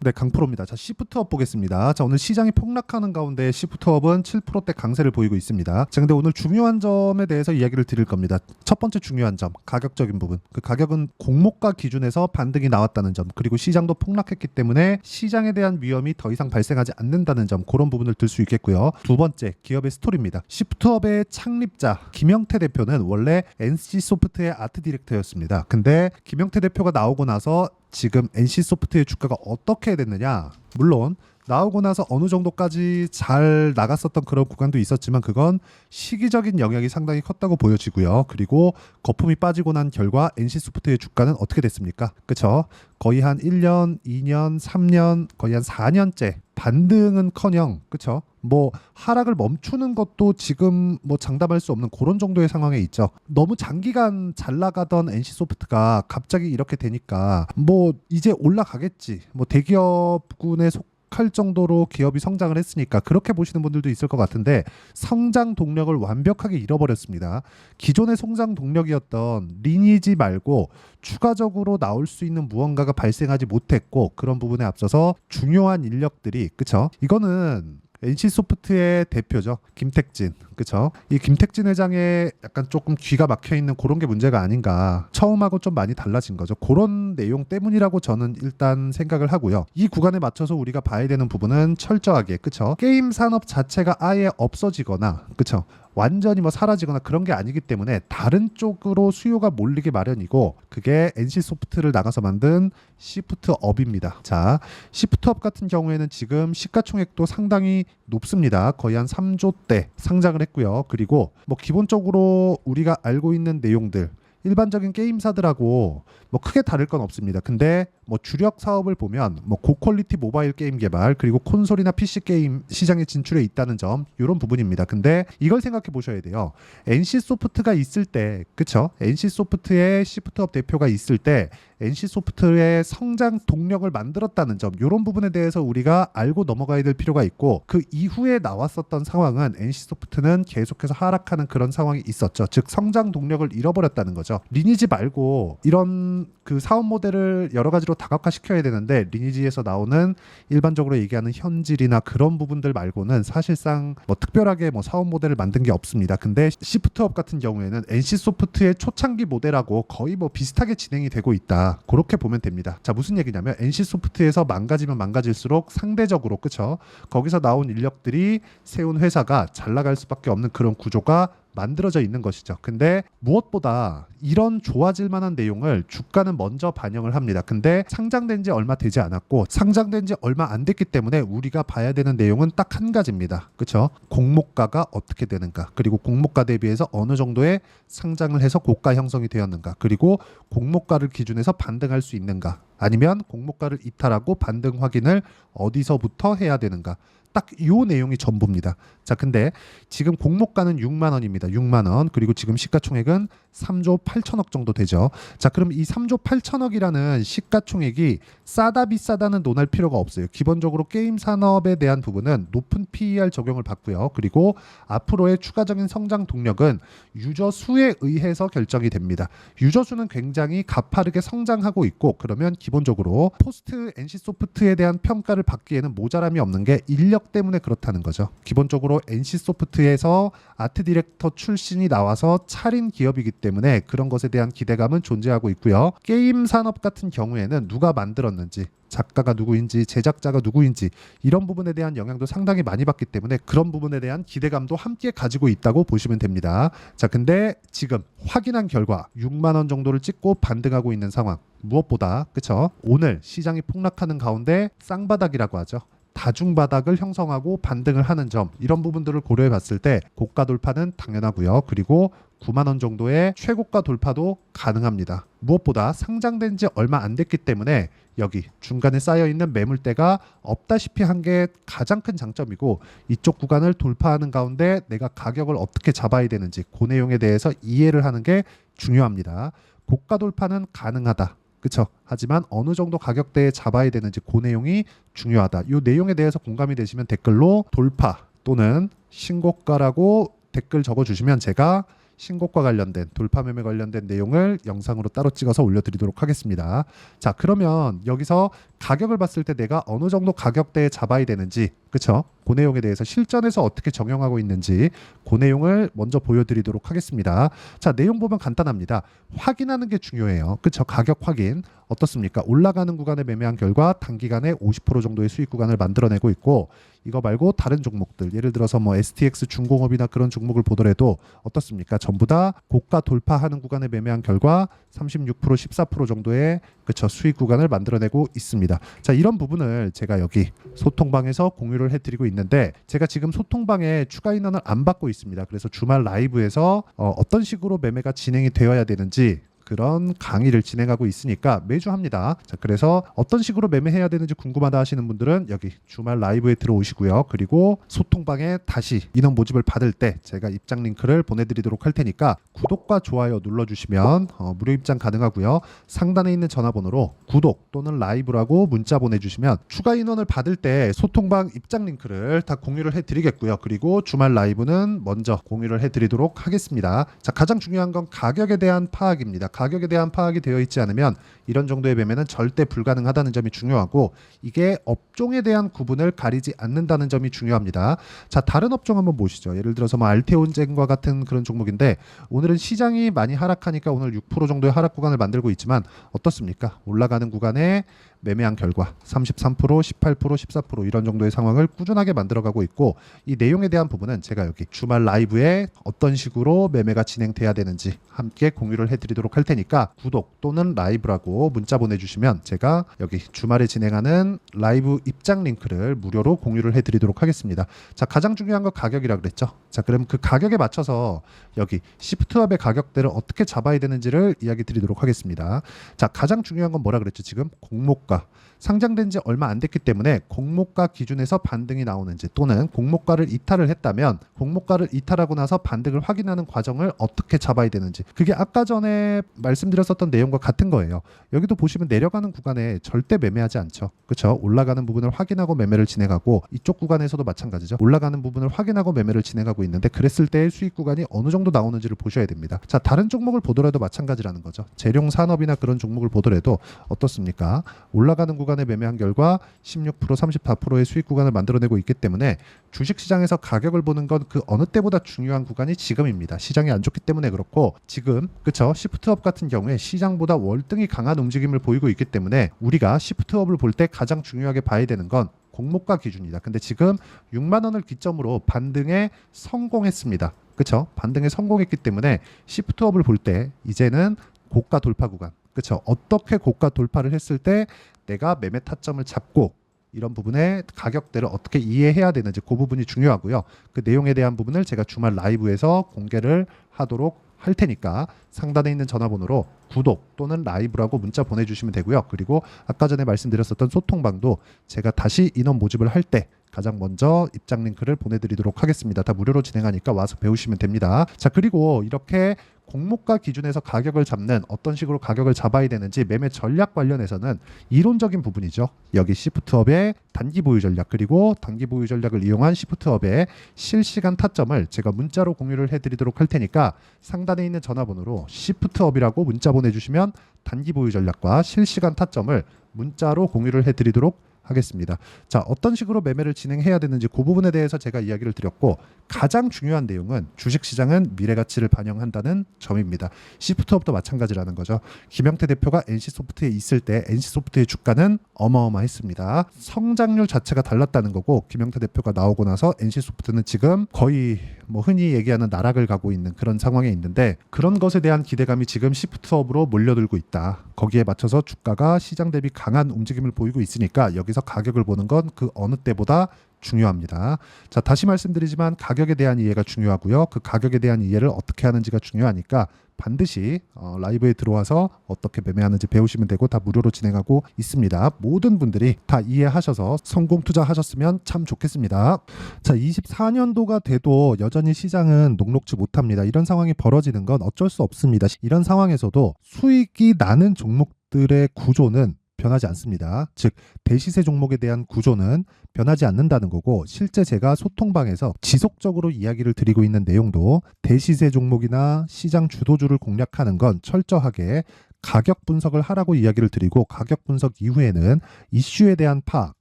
네, 강프로입니다. 자, 시프트업 보겠습니다. 자, 오늘 시장이 폭락하는 가운데 시프트업은 7%대 강세를 보이고 있습니다. 자, 근데 오늘 중요한 점에 대해서 이야기를 드릴 겁니다. 첫 번째 중요한 점, 가격적인 부분. 그 가격은 공모가 기준에서 반등이 나왔다는 점, 그리고 시장도 폭락했기 때문에 시장에 대한 위험이 더 이상 발생하지 않는다는 점, 그런 부분을 들 수 있겠고요. 두 번째, 기업의 스토리입니다. 시프트업의 창립자 김영태 대표는 원래 NC소프트의 아트 디렉터였습니다. 근데 김영태 대표가 나오고 나서 지금 NC소프트의 주가가 어떻게 됐느냐? 물론 나오고 나서 어느 정도까지 잘 나갔었던 그런 구간도 있었지만 그건 시기적인 영향이 상당히 컸다고 보여지고요. 그리고 거품이 빠지고 난 결과 NC소프트의 주가는 어떻게 됐습니까? 그쵸? 거의 한 1년, 2년, 3년, 거의 한 4년째 반등은커녕, 그쵸? 뭐 하락을 멈추는 것도 지금 뭐 장담할 수 없는 그런 정도의 상황에 있죠. 너무 장기간 잘 나가던 NC소프트가 갑자기 이렇게 되니까 뭐 이제 올라가겠지. 뭐 대기업군에 속할 정도로 기업이 성장을 했으니까 그렇게 보시는 분들도 있을 것 같은데 성장 동력을 완벽하게 잃어버렸습니다. 기존의 성장 동력이었던 리니지 말고 추가적으로 나올 수 있는 무언가가 발생하지 못했고 그런 부분에 앞서서 중요한 인력들이 그쵸? 이거는 NC소프트의 대표죠. 김택진. 그쵸? 이 김택진 회장의 약간 조금 귀가 막혀 있는 그런 게 문제가 아닌가. 처음하고 좀 많이 달라진 거죠. 그런 내용 때문이라고 저는 일단 생각을 하고요. 이 구간에 맞춰서 우리가 봐야 되는 부분은 철저하게, 그쵸? 게임 산업 자체가 아예 없어지거나, 그쵸? 완전히 뭐 사라지거나 그런 게 아니기 때문에 다른 쪽으로 수요가 몰리기 마련이고 그게 NC소프트를 나가서 만든 시프트업입니다. 자, 시프트업 같은 경우에는 지금 시가총액도 상당히 높습니다. 거의 한 3조대 상장을 했고요. 그리고 뭐 기본적으로 우리가 알고 있는 내용들 일반적인 게임사들하고 뭐 크게 다를 건 없습니다. 근데 뭐 주력 사업을 보면 뭐 고퀄리티 모바일 게임 개발 그리고 콘솔이나 PC 게임 시장에 진출해 있다는 점 이런 부분입니다. 근데 이걸 생각해 보셔야 돼요. NC소프트가 있을 때 그쵸? NC소프트의 시프트업 대표가 있을 때 NC소프트의 성장 동력을 만들었다는 점 이런 부분에 대해서 우리가 알고 넘어가야 될 필요가 있고 그 이후에 나왔었던 상황은 NC소프트는 계속해서 하락하는 그런 상황이 있었죠. 즉 성장 동력을 잃어버렸다는 거죠. 리니지 말고 이런 그 사업 모델을 여러 가지로 다각화시켜야 되는데 리니지에서 나오는 일반적으로 얘기하는 현질이나 그런 부분들 말고는 사실상 뭐 특별하게 뭐 사업 모델을 만든 게 없습니다. 근데 시프트업 같은 경우에는 NC소프트의 초창기 모델하고 거의 뭐 비슷하게 진행이 되고 있다. 그렇게 보면 됩니다. 자, 무슨 얘기냐면 NC소프트에서 망가지면 망가질수록 상대적으로 그쵸? 거기서 나온 인력들이 세운 회사가 잘 나갈 수밖에 없는 그런 구조가 만들어져 있는 것이죠. 근데 무엇보다 이런 좋아질 만한 내용을 주가는 먼저 반영을 합니다. 근데 상장된 지 얼마 되지 않았고 상장된 지 얼마 안 됐기 때문에 우리가 봐야 되는 내용은 딱 한 가지입니다. 그렇죠? 공모가가 어떻게 되는가 그리고 공모가 대비해서 어느 정도의 상장을 해서 고가 형성이 되었는가 그리고 공모가를 기준해서 반등할 수 있는가 아니면 공모가를 이탈하고 반등 확인을 어디서부터 해야 되는가 딱 이 내용이 전부입니다. 자, 근데 지금 공모가는 6만 원입니다. 6만 원. 그리고 지금 시가총액은 3조 8천억 정도 되죠. 자, 그럼 이 3조 8천억이라는 시가총액이 싸다 비싸다는 논할 필요가 없어요. 기본적으로 게임 산업에 대한 부분은 높은 PER 적용을 받고요. 그리고 앞으로의 추가적인 성장 동력은 유저 수에 의해서 결정이 됩니다. 유저 수는 굉장히 가파르게 성장하고 있고 그러면 기본적으로 포스트 NC소프트에 대한 평가를 받기에는 모자람이 없는 게 인력 때문에 그렇다는 거죠. 기본적으로 NC소프트에서 아트 디렉터 출신이 나와서 차린 기업이기 때문에 그런 것에 대한 기대감은 존재하고 있고요. 게임 산업 같은 경우에는 누가 만들었는지 작가가 누구인지 제작자가 누구인지 이런 부분에 대한 영향도 상당히 많이 받기 때문에 그런 부분에 대한 기대감도 함께 가지고 있다고 보시면 됩니다. 자, 근데 지금 확인한 결과 6만 원 정도를 찍고 반등하고 있는 상황 무엇보다 그쵸? 오늘 시장이 폭락하는 가운데 쌍바닥이라고 하죠. 다중바닥을 형성하고 반등을 하는 점 이런 부분들을 고려해 봤을 때 고가 돌파는 당연하고요. 그리고 9만 원 정도의 최고가 돌파도 가능합니다. 무엇보다 상장된 지 얼마 안 됐기 때문에 여기 중간에 쌓여있는 매물대가 없다시피 한 게 가장 큰 장점이고 이쪽 구간을 돌파하는 가운데 내가 가격을 어떻게 잡아야 되는지 그 내용에 대해서 이해를 하는 게 중요합니다. 고가 돌파는 가능하다. 그쵸? 하지만 어느 정도 가격대에 잡아야 되는지 그 내용이 중요하다. 이 내용에 대해서 공감이 되시면 댓글로 돌파 또는 신고가라고 댓글 적어주시면 제가 신고가 관련된 돌파 매매 관련된 내용을 영상으로 따로 찍어서 올려드리도록 하겠습니다. 자, 그러면 여기서 가격을 봤을 때 내가 어느 정도 가격대에 잡아야 되는지, 그쵸? 그 내용에 대해서 실전에서 어떻게 적용하고 있는지 그 내용을 먼저 보여드리도록 하겠습니다. 자, 내용 보면 간단합니다. 확인하는 게 중요해요. 그쵸? 가격 확인 어떻습니까? 올라가는 구간에 매매한 결과 단기간에 50% 정도의 수익 구간을 만들어내고 있고, 이거 말고 다른 종목들, 예를 들어서 뭐 STX 중공업이나 그런 종목을 보더라도 어떻습니까? 전부 다 고가 돌파하는 구간에 매매한 결과 36%, 14% 정도의 그쵸 수익 구간을 만들어내고 있습니다. 자, 이런 부분을 제가 여기 소통방에서 공유를 해드리고 있는데, 제가 지금 소통방에 추가 인원을 안 받고 있습니다. 그래서 주말 라이브에서 어떤 식으로 매매가 진행이 되어야 되는지 그런 강의를 진행하고 있으니까 매주 합니다. 자, 그래서 어떤 식으로 매매해야 되는지 궁금하다 하시는 분들은 여기 주말 라이브에 들어오시고요. 그리고 소통방에 다시 인원 모집을 받을 때 제가 입장 링크를 보내드리도록 할 테니까 구독과 좋아요 눌러주시면 무료 입장 가능하고요. 상단에 있는 전화번호로 구독 또는 라이브라고 문자 보내주시면 추가 인원을 받을 때 소통방 입장 링크를 다 공유를 해드리겠고요. 그리고 주말 라이브는 먼저 공유를 해드리도록 하겠습니다. 자, 가장 중요한 건 가격에 대한 파악입니다. 가격에 대한 파악이 되어 있지 않으면 이런 정도의 매매는 절대 불가능하다는 점이 중요하고, 이게 업종에 대한 구분을 가리지 않는다는 점이 중요합니다. 자, 다른 업종 한번 보시죠. 예를 들어서 뭐 알테온젠과 같은 그런 종목인데, 오늘은 시장이 많이 하락하니까 오늘 6% 정도의 하락 구간을 만들고 있지만 어떻습니까? 올라가는 구간에 매매한 결과 33%, 18%, 14% 이런 정도의 상황을 꾸준하게 만들어가고 있고, 이 내용에 대한 부분은 제가 여기 주말 라이브에 어떤 식으로 매매가 진행돼야 되는지 함께 공유를 해드리도록 할 테니까 구독 또는 라이브라고 문자 보내주시면 제가 여기 주말에 진행하는 라이브 입장 링크를 무료로 공유를 해드리도록 하겠습니다. 자, 가장 중요한 건 가격이라 그랬죠. 자, 그럼 그 가격에 맞춰서 여기 시프트업의 가격대를 어떻게 잡아야 되는지를 이야기 드리도록 하겠습니다. 자, 가장 중요한 건 뭐라 그랬죠? 지금 공모가 상장된 지 얼마 안 됐기 때문에 공모가 기준에서 반등이 나오는지, 또는 공모가를 이탈을 했다면 공모가를 이탈하고 나서 반등을 확인하는 과정을 어떻게 잡아야 되는지, 그게 아까 전에 말씀드렸었던 내용과 같은 거예요. 여기도 보시면 내려가는 구간에 절대 매매하지 않죠. 그렇죠? 올라가는 부분을 확인하고 매매를 진행하고, 이쪽 구간에서도 마찬가지죠. 올라가는 부분을 확인하고 매매를 진행하고 있는데, 그랬을 때 수익 구간이 어느 정도 나오는지를 보셔야 됩니다. 자, 다른 종목을 보더라도 마찬가지라는 거죠. 재룡 산업이나 그런 종목을 보더라도 어떻습니까? 올라가는 구간에 매매한 결과 16%, 34%의 수익 구간을 만들어내고 있기 때문에 주식시장에서 가격을 보는 건 그 어느 때보다 중요한 구간이 지금입니다. 시장이 안 좋기 때문에 그렇고, 지금 그쵸 시프트업 같은 경우에 시장보다 월등히 강한 움직임을 보이고 있기 때문에 우리가 시프트업을 볼 때 가장 중요하게 봐야 되는 건 공모가 기준이다. 근데 지금 6만 원을 기점으로 반등에 성공했습니다. 그쵸? 반등에 성공했기 때문에 시프트업을 볼 때 이제는 고가 돌파 구간, 그쵸? 어떻게 고가 돌파를 했을 때 내가 매매 타점을 잡고 이런 부분의 가격대를 어떻게 이해해야 되는지 그 부분이 중요하고요. 그 내용에 대한 부분을 제가 주말 라이브에서 공개를 하도록 할 테니까 상단에 있는 전화번호로 구독 또는 라이브라고 문자 보내주시면 되고요. 그리고 아까 전에 말씀드렸었던 소통방도 제가 다시 인원 모집을 할 때 가장 먼저 입장 링크를 보내드리도록 하겠습니다. 다 무료로 진행하니까 와서 배우시면 됩니다. 자, 그리고 이렇게 공모가 기준에서 가격을 잡는, 어떤 식으로 가격을 잡아야 되는지 매매 전략 관련해서는 이론적인 부분이죠. 여기 시프트업의 단기 보유 전략, 그리고 단기 보유 전략을 이용한 시프트업의 실시간 타점을 제가 문자로 공유를 해드리도록 할 테니까 상단에 있는 전화번호로 시프트업이라고 문자 보내주시면 단기 보유 전략과 실시간 타점을 문자로 공유를 해드리도록 하겠습니다. 자, 어떤 식으로 매매를 진행해야 되는지 그 부분에 대해서 제가 이야기를 드렸고, 가장 중요한 내용은 주식시장은 미래가치를 반영한다는 점입니다. 시프트업도 마찬가지라는 거죠. 김영태 대표가 NC소프트에 있을 때 NC소프트의 주가는 어마어마했습니다. 성장률 자체가 달랐다는 거고, 김영태 대표가 나오고 나서 NC소프트는 지금 거의 뭐 흔히 얘기하는 나락을 가고 있는 그런 상황에 있는데, 그런 것에 대한 기대감이 지금 시프트업으로 몰려들고 있다. 거기에 맞춰서 주가가 시장 대비 강한 움직임을 보이고 있으니까 여기서 가격을 보는 건 그 어느 때보다 중요합니다. 자, 다시 말씀드리지만 가격에 대한 이해가 중요하고요. 그 가격에 대한 이해를 어떻게 하는지가 중요하니까 반드시 라이브에 들어와서 어떻게 매매하는지 배우시면 되고, 다 무료로 진행하고 있습니다. 모든 분들이 다 이해하셔서 성공 투자하셨으면 참 좋겠습니다. 자, 24년도가 돼도 여전히 시장은 녹록지 못합니다. 이런 상황이 벌어지는 건 어쩔 수 없습니다. 이런 상황에서도 수익이 나는 종목들의 구조는 변하지 않습니다. 즉, 대시세 종목에 대한 구조는 변하지 않는다는 거고, 실제 제가 소통방에서 지속적으로 이야기를 드리고 있는 내용도 대시세 종목이나 시장 주도주를 공략하는 건 철저하게 가격 분석을 하라고 이야기를 드리고 가격 분석 이후에는 이슈에 대한 파악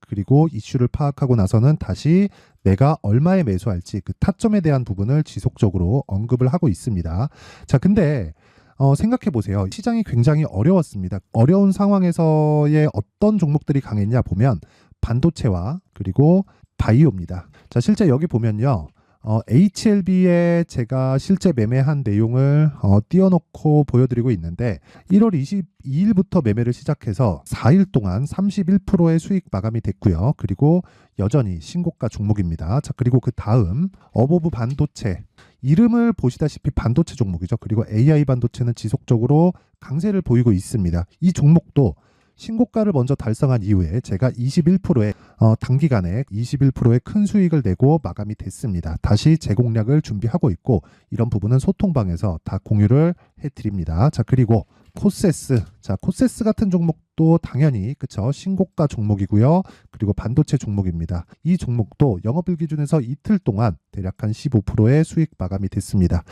그리고 이슈를 파악하고 나서는 다시 내가 얼마에 매수할지 그 타점에 대한 부분을 지속적으로 언급을 하고 있습니다. 자, 근데 생각해 보세요. 시장이 굉장히 어려웠습니다. 어려운 상황에서의 어떤 종목들이 강했냐 보면 반도체와 그리고 바이오입니다. 자, 실제 여기 보면요. HLB에 제가 실제 매매한 내용을 띄워놓고 보여드리고 있는데 1월 22일부터 매매를 시작해서 4일 동안 31%의 수익 마감이 됐고요. 그리고 여전히 신고가 종목입니다. 자, 그리고 그 다음 어보브 반도체 이름을 보시다시피 반도체 종목이죠. 그리고 AI 반도체는 지속적으로 강세를 보이고 있습니다. 이 종목도 신고가를 먼저 달성한 이후에 제가 21%의 단기간에 21%의 큰 수익을 내고 마감이 됐습니다. 다시 재공략을 준비하고 있고 이런 부분은 소통방에서 다 공유를 해드립니다. 자, 그리고 코세스. 자, 코세스 같은 종목도 당연히 그쵸 신고가 종목이고요. 그리고 반도체 종목입니다. 이 종목도 영업일 기준에서 이틀 동안 대략 한 15%의 수익 마감이 됐습니다.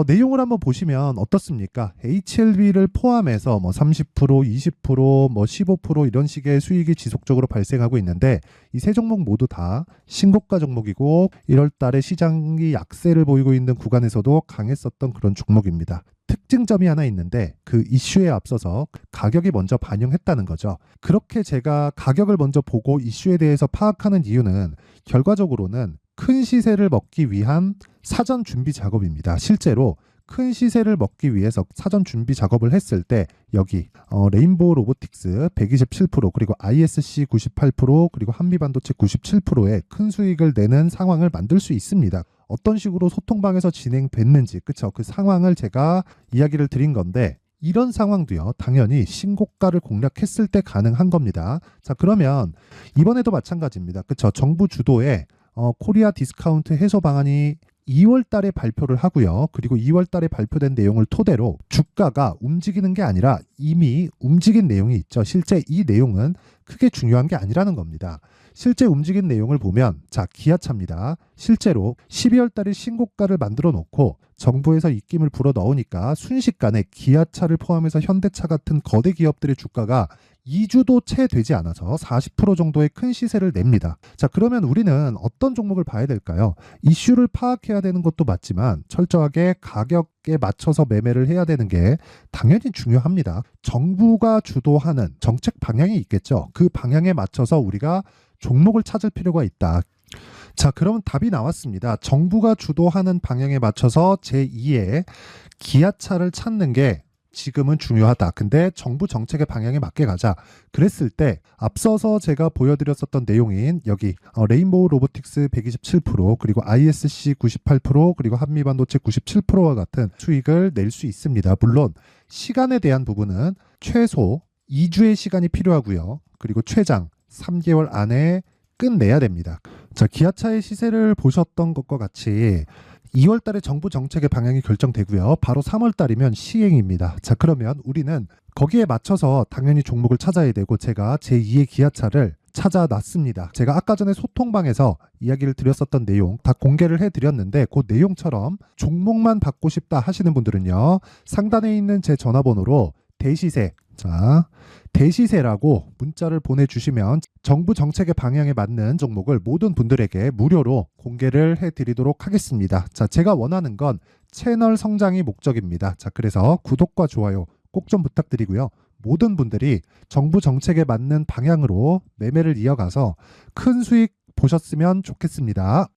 내용을 한번 보시면 어떻습니까? HLB를 포함해서 뭐 30%, 20%, 뭐 15% 이런 식의 수익이 지속적으로 발생하고 있는데 이 세 종목 모두 다 신고가 종목이고 1월 달에 시장이 약세를 보이고 있는 구간에서도 강했었던 그런 종목입니다. 특징점이 하나 있는데 그 이슈에 앞서서 가격이 먼저 반영했다는 거죠. 그렇게 제가 가격을 먼저 보고 이슈에 대해서 파악하는 이유는 결과적으로는 큰 시세를 먹기 위한 사전 준비 작업입니다. 실제로 큰 시세를 먹기 위해서 사전 준비 작업을 했을 때 여기 레인보우 로보틱스 127% 그리고 ISC 98% 그리고 한미반도체 97%의 큰 수익을 내는 상황을 만들 수 있습니다. 어떤 식으로 소통방에서 진행됐는지 그쵸 그 상황을 제가 이야기를 드린 건데 이런 상황도요 당연히 신고가를 공략했을 때 가능한 겁니다. 자, 그러면 이번에도 마찬가지입니다. 그쵸 정부 주도의 코리아 디스카운트 해소 방안이 2월 달에 발표를 하고요. 그리고 2월 달에 발표된 내용을 토대로 주가가 움직이는 게 아니라 이미 움직인 내용이 있죠. 실제 이 내용은 크게 중요한 게 아니라는 겁니다. 실제 움직인 내용을 보면 자, 기아차입니다. 실제로 12월 달에 신고가를 만들어 놓고 정부에서 입김을 불어 넣으니까 순식간에 기아차를 포함해서 현대차 같은 거대 기업들의 주가가 2주도 채 되지 않아서 40% 정도의 큰 시세를 냅니다. 자, 그러면 우리는 어떤 종목을 봐야 될까요? 이슈를 파악해야 되는 것도 맞지만 철저하게 가격에 맞춰서 매매를 해야 되는 게 당연히 중요합니다. 정부가 주도하는 정책 방향이 있겠죠. 그 방향에 맞춰서 우리가 종목을 찾을 필요가 있다. 자, 그러면 답이 나왔습니다. 정부가 주도하는 방향에 맞춰서 제2의 기아차를 찾는 게 지금은 중요하다. 근데 정부 정책의 방향에 맞게 가자. 그랬을 때 앞서서 제가 보여드렸었던 내용인 여기 레인보우 로보틱스 127% 그리고 ISC 98% 그리고 한미반도체 97%와 같은 수익을 낼 수 있습니다. 물론 시간에 대한 부분은 최소 2주의 시간이 필요하고요. 그리고 최장 3개월 안에 끝내야 됩니다. 자, 기아차의 시세를 보셨던 것과 같이 2월 달에 정부 정책의 방향이 결정되고요. 바로 3월 달이면 시행입니다. 자, 그러면 우리는 거기에 맞춰서 당연히 종목을 찾아야 되고 제가 제2의 기아차를 찾아놨습니다. 제가 아까 전에 소통방에서 이야기를 드렸었던 내용 다 공개를 해드렸는데 그 내용처럼 종목만 받고 싶다 하시는 분들은요. 상단에 있는 제 전화번호로 대시세 자, 대시세라고 문자를 보내주시면 정부 정책의 방향에 맞는 종목을 모든 분들에게 무료로 공개를 해드리도록 하겠습니다. 자, 제가 원하는 건 채널 성장이 목적입니다. 자, 그래서 구독과 좋아요 꼭 좀 부탁드리고요. 모든 분들이 정부 정책에 맞는 방향으로 매매를 이어가서 큰 수익 보셨으면 좋겠습니다.